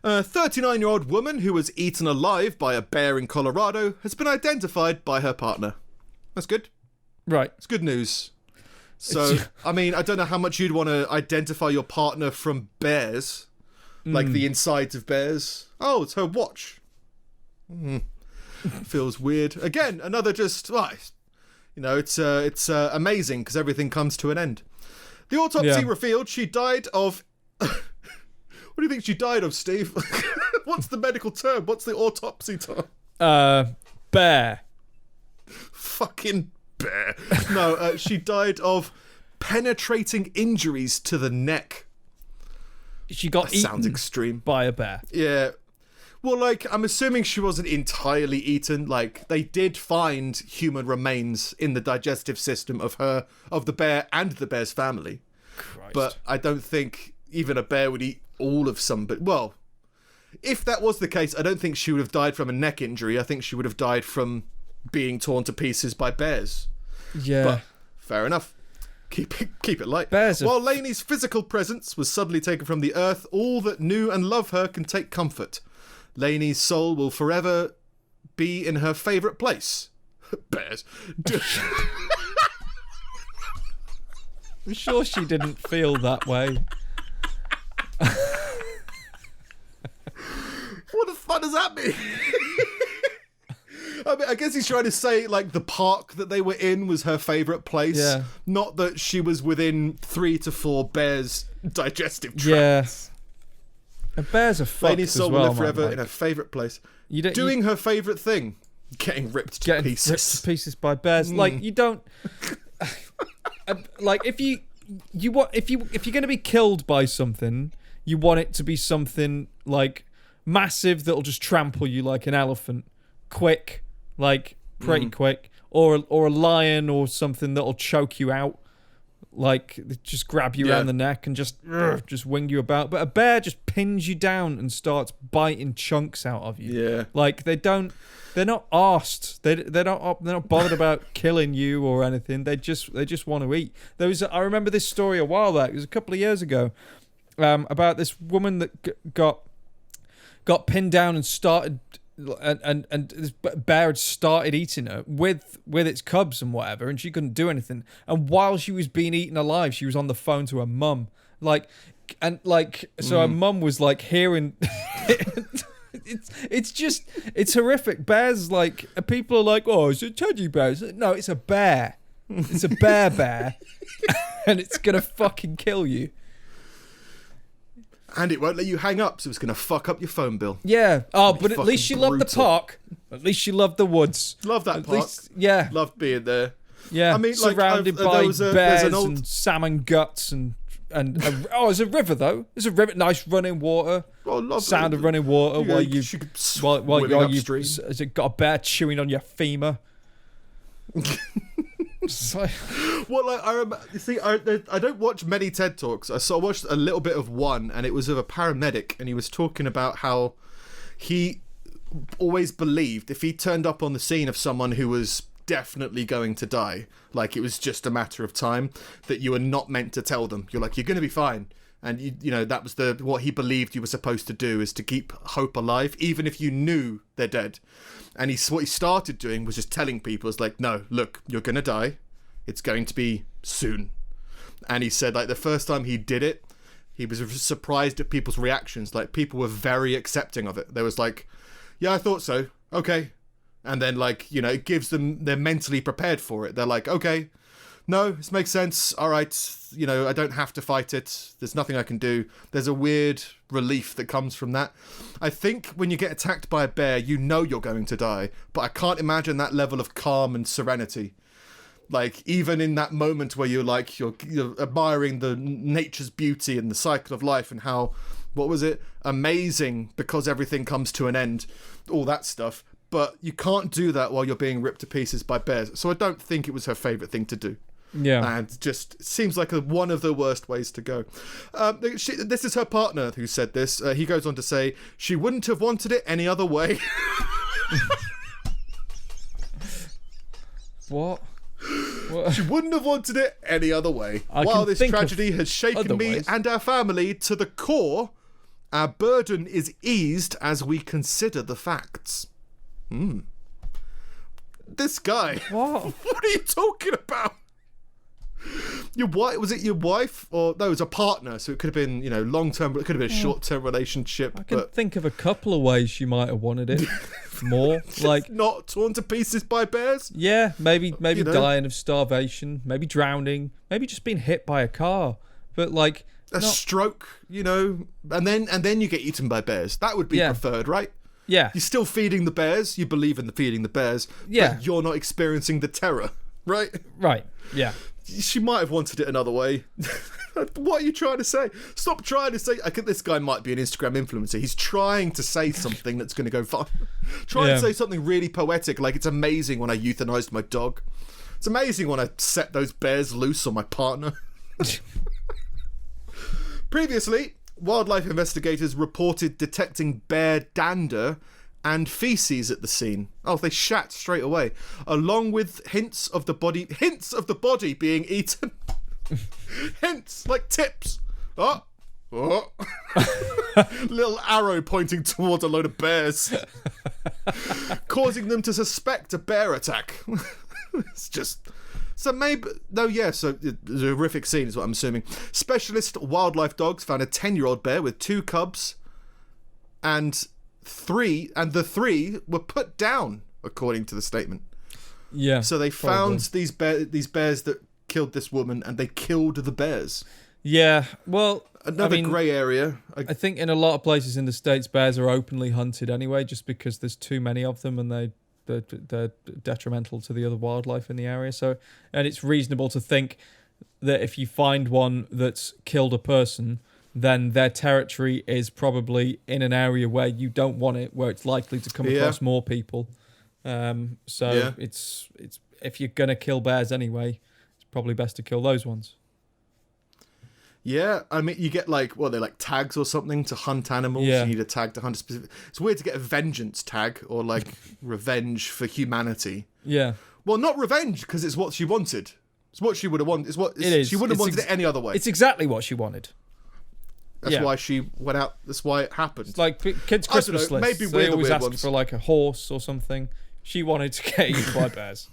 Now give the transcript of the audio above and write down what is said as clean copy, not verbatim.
A 39-year-old woman who was eaten alive by a bear in Colorado has been identified by her partner. That's good. Right. It's good news. So, I mean, I don't know how much you'd want to identify your partner from bears. Like the insides of bears. Oh, it's her watch. Feels weird. Again, another just... it's amazing because everything comes to an end. The autopsy revealed she died of... What do you think she died of, Steve? What's the medical term? What's the autopsy term? Bear. Fucking bear. No, she died of penetrating injuries to the neck. She got eaten sounds extreme. By a bear. Yeah. Well, like, I'm assuming she wasn't entirely eaten. Like, they did find human remains in the digestive system of the bear and the bear's family. Christ. But I don't think even a bear would eat all of somebody. Well, if that was the case, I don't think she would have died from a neck injury. I think she would have died from being torn to pieces by bears. Yeah. But fair enough. Keep it light. While Laney's physical presence was suddenly taken from the earth, all that knew and love her can take comfort. Laney's soul will forever be in her favourite place. Bears. I'm sure she didn't feel that way. What the fuck does that mean? I mean, I guess he's trying to say, like, the park that they were in was her favourite place. Yeah. Not that she was within 3 to 4 bears' digestive tracts. Yeah. And bears are fucked Laney's soul as well, will live forever in her favourite place. Doing her favourite thing. Getting ripped to pieces. Ripped to pieces by bears. Like, you don't... like, if you're going to be killed by something, you want it to be something, like, massive that'll just trample you like an elephant. Quick. Like, pretty quick. Or a lion or something that'll choke you out. Like, just grab you around the neck and just wing you about. But a bear just pins you down and starts biting chunks out of you. Yeah. Like, they're not arsed. They're not bothered about killing you or anything. They just want to eat. I remember this story a while back. It was a couple of years ago, about this woman that got pinned down and started, and this bear had started eating her with its cubs and whatever, and she couldn't do anything. And while she was being eaten alive, she was on the phone to her mum, so her mum was like hearing. It's horrific. Bears, like, people are like, oh, it's a teddy bear. No, it's a bear. It's a bear, and it's gonna fucking kill you. And it won't let you hang up, so it's going to fuck up your phone bill. Yeah. Oh, but at least you love the park. At least you love the woods. Love that park. Yeah. Loved being there. Yeah. I mean, surrounded by bears and salmon guts and there's a river though. There's a river, nice running water. Oh, sound of running water while you upstream. Has it got a bear chewing on your femur? Well, like, I remember, you see, I don't watch many TED Talks. I watched a little bit of one, and it was of a paramedic, and he was talking about how he always believed if he turned up on the scene of someone who was definitely going to die, like it was just a matter of time, that you were not meant to tell them. You're like, you're going to be fine. And you know, that was what he believed you were supposed to do, is to keep hope alive, even if you knew they're dead. And what he started doing was just telling people, it's like, no, look, you're going to die. It's going to be soon. And he said, like, the first time he did it, he was surprised at people's reactions. Like, people were very accepting of it. They was like, yeah, I thought so. Okay. And then, like, you know, it gives them, they're mentally prepared for it. They're like, okay, no, this makes sense. All right, you know, I don't have to fight it. There's nothing I can do. There's a weird relief that comes from that. I think when you get attacked by a bear, you know you're going to die. But I can't imagine that level of calm and serenity. Like, even in that moment where you're admiring the nature's beauty and the cycle of life and how, what was it? Amazing because everything comes to an end. All that stuff. But you can't do that while you're being ripped to pieces by bears. So I don't think it was her favourite thing to do. Yeah. And just seems like one of the worst ways to go. This is her partner who said this. He goes on to say, she wouldn't have wanted it any other way. What? She wouldn't have wanted it any other way. While this tragedy has shaken me and our family to the core, Our burden is eased as we consider the facts. This guy. What? What are you talking about? Your wife, was it your wife? Or no, it was a partner, so it could have been, long-term, but it could have been a short-term relationship. I can think of a couple of ways she might have wanted it more. Like not torn to pieces by bears? Yeah, maybe dying of starvation, maybe drowning, maybe just being hit by a car. But like a stroke, and then you get eaten by bears. That would be preferred, right? Yeah. You're still feeding the bears, you believe in the feeding the bears, but you're not experiencing the terror, right? Right, yeah. She might have wanted it another way. What are you trying to say? Stop trying to say... I think this guy might be an Instagram influencer. He's trying to say something that's going to go far. Trying to say something really poetic, like it's amazing when I euthanized my dog. It's amazing when I set those bears loose on my partner. Previously, wildlife investigators reported detecting bear dander and feces at the scene. Oh, they shat straight away, along with hints of the body being eaten. Hints, like tips. Oh. Little arrow pointing towards a load of bears, causing them to suspect a bear attack. It's just... So maybe... No, yeah, so it's a horrific scene is what I'm assuming. Specialist wildlife dogs found a 10-year-old bear with 2 cubs, and the three were put down, according to the statement. Yeah. So they found these bears that killed this woman, and they killed the bears. Yeah, well... Another grey area. I think in a lot of places in the States, bears are openly hunted anyway, just because there's too many of them, and they're detrimental to the other wildlife in the area. So, and it's reasonable to think that if you find one that's killed a person, then their territory is probably in an area where you don't want it, where it's likely to come across more people. It's if you're gonna kill bears anyway, it's probably best to kill those ones. Yeah, I mean, you get they're like tags or something to hunt animals. Yeah. You need a tag to hunt a specific... It's weird to get a vengeance tag or revenge for humanity. Yeah. Well, not revenge, because it's what she wanted. It's what she would have wanted. It is. She wouldn't have wanted it any other way. It's exactly what she wanted. That's why she went out. That's why it happened. It's like kids' Christmas lists. Maybe they always ask ones. for like a horse or something. She wanted to get eaten by bears.